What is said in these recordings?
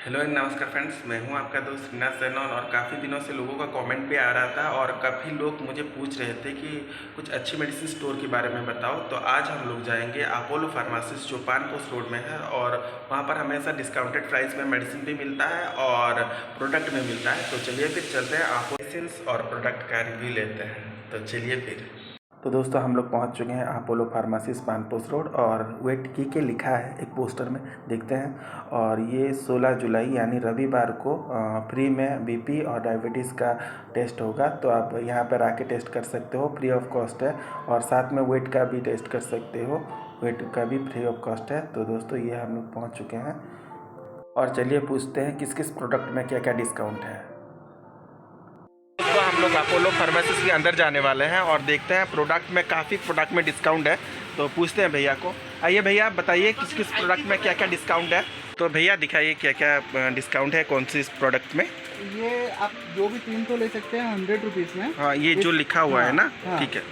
Hello and नमस्कार friends, मैं हूं आपका दोस्त रीना सैनन। और काफ़ी दिनों से लोगों का कमेंट भी आ रहा था और काफ़ी लोग मुझे पूछ रहे थे कि कुछ अच्छी मेडिसिन स्टोर के बारे में बताओ। तो आज हम लोग जाएंगे अपोलो फार्मासिस्ट जो पान पोस्ट रोड में है, और वहां पर हमेशा डिस्काउंटेड प्राइस में मेडिसिन भी मिलता है और प्रोडक्ट भी मिलता है। तो चलिए फिर चलते हैं, अपोलो मेडिसिन और प्रोडक्ट का रिव्यू लेते हैं। तो चलिए फिर। तो दोस्तों, हम लोग पहुंच चुके हैं अपोलो फार्मासिस्ट पान पोस्ट रोड, और वेट की के लिखा है एक पोस्टर में, देखते हैं। और ये 16 जुलाई यानी रविवार को फ्री में बीपी और डायबिटीज़ का टेस्ट होगा। तो आप यहाँ पर आके टेस्ट कर सकते हो, फ्री ऑफ कॉस्ट है। और साथ में वेट का भी टेस्ट कर सकते हो, वेट का भी फ्री ऑफ कॉस्ट है। तो दोस्तों, ये हम लोग पहुँच चुके हैं और चलिए पूछते हैं किस किस प्रोडक्ट में क्या क्या डिस्काउंट है। तो हम लोग अपोलो फार्मेसिस्ट के अंदर जाने वाले हैं और देखते हैं प्रोडक्ट में, काफ़ी प्रोडक्ट में डिस्काउंट है। तो पूछते हैं भैया को। आइए भैया, बताइए किस किस प्रोडक्ट में क्या क्या डिस्काउंट है। तो भैया दिखाइए क्या क्या डिस्काउंट है, कौन सी इस प्रोडक्ट में। ये आप जो भी 3 तो ले सकते हैं 100 रुपीज़ में। हाँ, ये जो लिखा हुआ है ना, हाँ। ठीक है।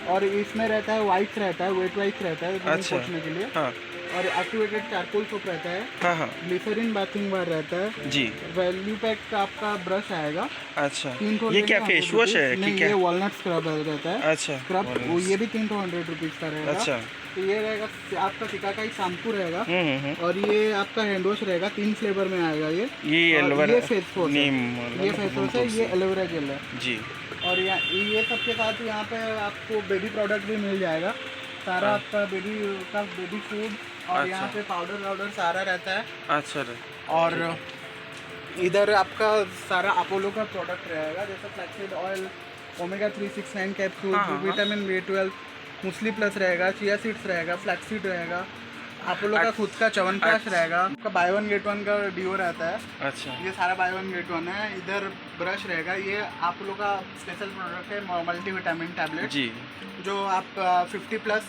और इसमें रहता है वाइट्स, रहता है वेट वाइट्स, रहता है अच्छा। पोंछने के लिए। हाँ और एक्टिवेटेड चारकोल सोप रहता है। हाँ हाँ ग्लिसरीन बाथिंग बार रहता है जी। वैल्यू पैक का आपका ब्रश आएगा। अच्छा, 3 तो ये क्या फेस वॉश है कि नहीं, क्या? ये वॉलनट स्क्रब रहता है। अच्छा, स्क्रब walnuts। ये भी 3 तो 100 रुपीज़ का रहेगा। अच्छा। तो ये रहेगा आपका सिकाकाई शैम्पू रहेगा। हम्म। और ये आपका हैंड वॉश रहेगा, 3 फ्लेवर में आएगा ये। ये और एलोवेरा, ये फेस वॉश है, नीम, ये फेस वॉश है, ये एलोवेरा जेल है जी। और ये सब के साथ यहाँ पे आपको बेबी प्रोडक्ट भी मिल जाएगा सारा। हाँ। आपका बेबी फूड और अच्छा। यहाँ पे पाउडर सारा रहता है। अच्छा और इधर आपका सारा अपोलो का प्रोडक्ट रहेगा, जैसे फ्लैक्सीड ऑयल, ओमेगा 369 कैप्सूल, हाँ, हाँ, हाँ। विटामिन B12, मुस्ली प्लस रहेगा, चिया सीड्स रहेगा, फ्लैक्सीड रहेगा, अपोलो का खुद का च्यवनप्राश रहेगा। आपका बाय वन गेट वन का डिओ रहता है। अच्छा। ये सारा बाय वन गेट वन है। इधर ब्रश रहेगा, ये अपोलो का स्पेशल प्रोडक्ट है, मल्टीविटामिन टैबलेट जी जो आप 50 प्लस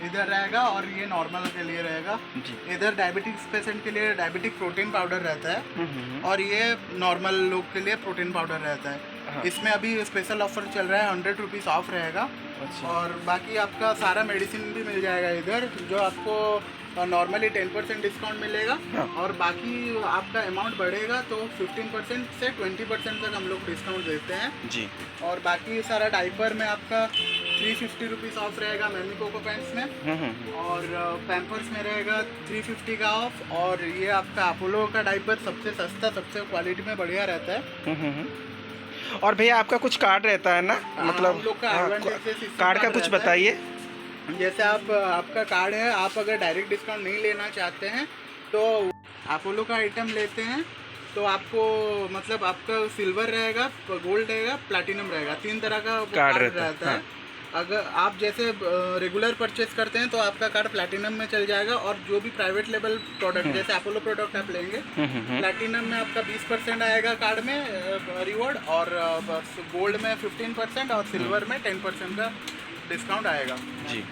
इधर रहेगा और ये नॉर्मल के लिए रहेगा। जी। इधर डायबिटिक्स पेशेंट के लिए डायबिटिक प्रोटीन पाउडर रहता है और ये नॉर्मल लोग के लिए प्रोटीन पाउडर रहता है। हाँ। इसमें अभी स्पेशल ऑफर चल रहा है, 100 रुपीज़ ऑफ रहेगा। अच्छा। और बाकी आपका सारा मेडिसिन भी मिल जाएगा इधर, जो आपको नॉर्मली 10% डिस्काउंट मिलेगा। हाँ। और बाकी आपका अमाउंट बढ़ेगा तो 15% से 20% तक हम लोग डिस्काउंट देते हैं जी। और बाकी सारा डाइपर में आपका 350 रुपीज़ ऑफ रहेगा मैमी कोको पैंट्स में। और पैम्पर्स में रहेगा 350 का ऑफ। और ये आपका अपोलो का डाइपर सबसे सस्ता, सबसे क्वालिटी में बढ़िया रहता है। और भैया आपका कुछ कार्ड रहता है ना, मतलब हम लोग का advantages इसमें कार्ड का कुछ रहता है। बताइए। जैसे आपका कार्ड है, आप अगर डायरेक्ट डिस्काउंट नहीं लेना चाहते हैं तो अपोलो का आइटम लेते हैं तो आपको मतलब आपका सिल्वर रहेगा, गोल्ड रहेगा, प्लैटिनम रहेगा, 3 तरह का कार्ड कार्ड रहता है। है। अगर आप जैसे रेगुलर परचेस करते हैं तो आपका कार्ड प्लैटिनम में चल जाएगा। और जो भी प्राइवेट लेवल प्रोडक्ट जैसे अपोलो प्रोडक्ट आप लेंगे, प्लैटिनम में आपका 20% आएगा कार्ड में रिवॉर्ड, और गोल्ड में 15% और सिल्वर में 10% का डिस्काउंट आएगा। जी।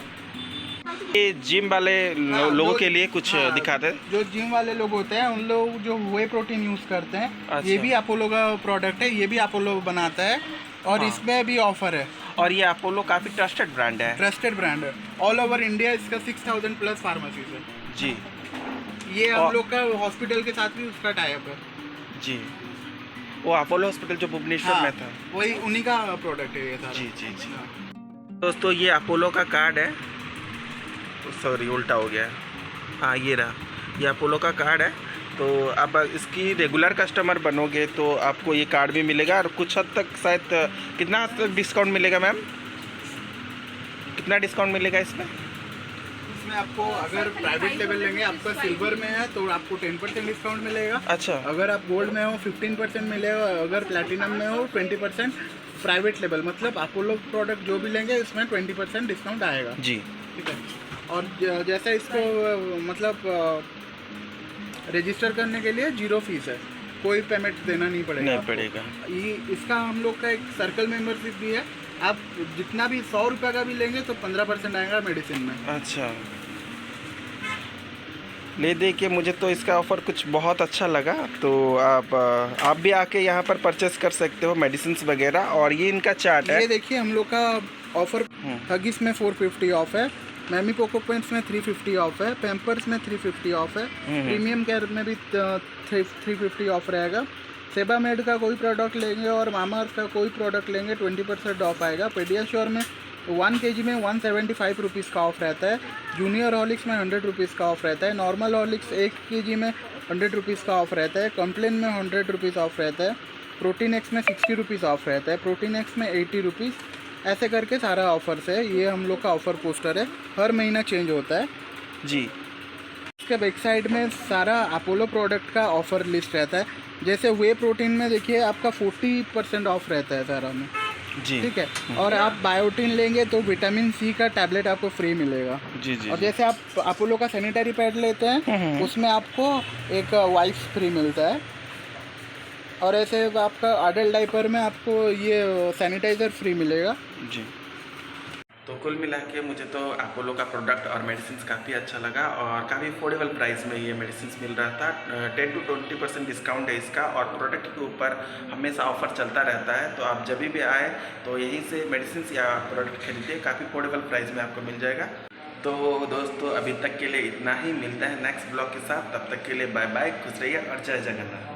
ये जिम वाले लोगों के लिए कुछ दिखाते हैं। जो जिम वाले लोग होते हैं उन लोग जो व्हे प्रोटीन यूज़ करते हैं। अच्छा। ये भी अपोलो का प्रोडक्ट है, ये भी अपोलो बनाता है और हाँ। इसमें भी ऑफर है। और ये अपोलो काफ़ी ट्रस्टेड ब्रांड है। ट्रस्टेड ब्रांड है, ऑल ओवर इंडिया इसका 6000 प्लस फार्मेसीज है। जी। ये हम और- लोग का हॉस्पिटल के साथ भी उसका टाइप है। जी, वो अपोलो हॉस्पिटल जो भुवनेश्वर में था। वही उन्हीं का प्रोडक्ट है ये सारा। जी जी जी। दोस्तों, ये अपोलो का कार्ड है, सॉरी उल्टा हो गया है। हाँ, ये रहा, ये अपोलो का कार्ड है। तो आप इसकी रेगुलर कस्टमर बनोगे तो आपको ये कार्ड भी मिलेगा, और कुछ हद तक शायद कितना हद तक डिस्काउंट मिलेगा मैम, कितना डिस्काउंट मिलेगा इसमें? इसमें आपको अगर प्राइवेट लेवल लेंगे, आपका सिल्वर में है तो आपको 10% डिस्काउंट मिलेगा। अच्छा। अगर आप गोल्ड में हो 15% मिलेगा, अगर प्लैटिनम में हो 20%। प्राइवेट लेवल मतलब अपोलो प्रोडक्ट जो भी लेंगे उसमें 20% डिस्काउंट आएगा। जी। ठीक है। और जैसे इसको मतलब रजिस्टर करने के लिए 0 फीस है, कोई पेमेंट देना नहीं पड़ेगा। नहीं आपको। पड़ेगा। इसका हम लोग का एक सर्कल मेंबरशिप भी है। आप जितना भी 100 रुपये का भी लेंगे तो 15% आएगा मेडिसिन में। अच्छा, ले देखिए, मुझे तो इसका ऑफ़र कुछ बहुत अच्छा लगा। तो आप भी आके यहाँ पर परचेस कर सकते हो मेडिसिन वगैरह। और ये इनका चार्ट है। ये देखिए हम लोग का ऑफर हगीज में 450 ऑफ है, मैमी पोको पेंट्स में 350 ऑफ है, पैम्पर्स में 350 ऑफ है, प्रीमियम केयर में भी 350 ऑफ रहेगा। सेबामेड का कोई प्रोडक्ट लेंगे और मामाअर्थ का कोई प्रोडक्ट लेंगे 20% ऑफ आएगा। पेडियाश्योर में 1 kg में 175 रुपीज़ का ऑफ रहता है। जूनियर हॉर्लिक्स में 100 रुपीज़ का ऑफ रहता है। नॉर्मल हॉर्लिक्स 1 kg में 100 रुपीज़ का ऑफ रहता है। कॉम्प्लेन में 100 रुपीज़ ऑफ रहता है। प्रोटीन एक्स में 60 रुपीज़ ऑफ रहता है। प्रोटीन एक्स में 80 रुपीज़, ऐसे करके सारा ऑफर्स है। ये हम लोग का ऑफ़र पोस्टर है, हर महीना चेंज होता है जी। इसके बैक साइड में सारा अपोलो प्रोडक्ट का ऑफ़र लिस्ट रहता है। जैसे वे प्रोटीन में देखिए आपका 40% ऑफ रहता है सारा में जी। ठीक है। और आप बायोटीन लेंगे तो विटामिन सी का टैबलेट आपको फ्री मिलेगा। जी जी। और जैसे आप अपोलो का सैनिटरी पैड लेते हैं उसमें आपको एक वाइप्स फ्री मिलता है। और ऐसे आपका अडल्ट डाइपर में आपको ये सैनिटाइज़र फ्री मिलेगा जी। तो कुल मिला के मुझे तो अपोलो का प्रोडक्ट और मेडिसिन काफ़ी अच्छा लगा और काफ़ी अफोर्डेबल प्राइस में ये मेडिसिन मिल रहा था। 10 to 20% डिस्काउंट है इसका और प्रोडक्ट के ऊपर हमेशा ऑफर चलता रहता है। तो आप जब भी आए तो यहीं से मेडिसिन या प्रोडक्ट खरीदिए, काफ़ी अफोर्डेबल प्राइस में आपको मिल जाएगा। तो दोस्तों अभी तक के लिए इतना ही, मिलता है नेक्स्ट ब्लॉग के साथ। तब तक के लिए बाय बाय, खुश रहिए और जय जगन्नाथ।